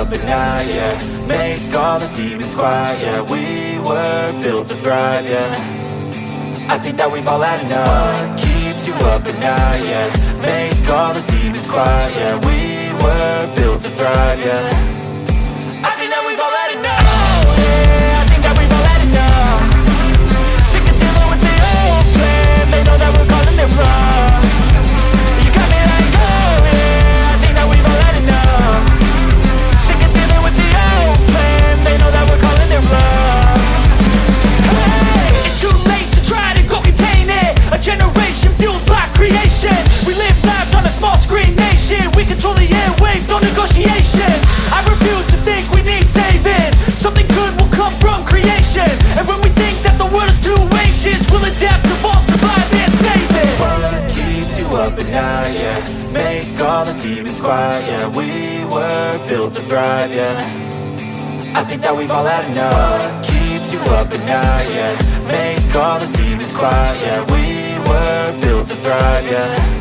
up at night, yeah. Make all the demons quiet, yeah. We were built to thrive, yeah. I think that we've all had enough. What keeps you up at night, yeah. Make all the demons quiet, yeah. We were built to thrive, yeah. I think that we've all had enough. Yeah, I think that we've all had enough. Sick of dealing with the old plan. They know that we're calling it wrong. You got me like, oh yeah, I think that we've all had enough. Sick of dealing with the old plan. They know that we're calling it wrong. Hey, it's too late to try to go contain it. A generation fueled by creation. We live lives on a small screen nation. We control the airwaves, no negotiation. I refuse to think we need saving. Something good will come from creation. And when we think that the world is too anxious, we'll adapt, evolve, survive and save it. What keeps you up at night, yeah. Make all the demons quiet, yeah. We were built to thrive, yeah. I think that we've all had enough. What keeps you up at night, yeah. Make all the demons quiet, yeah. We were built to thrive, yeah.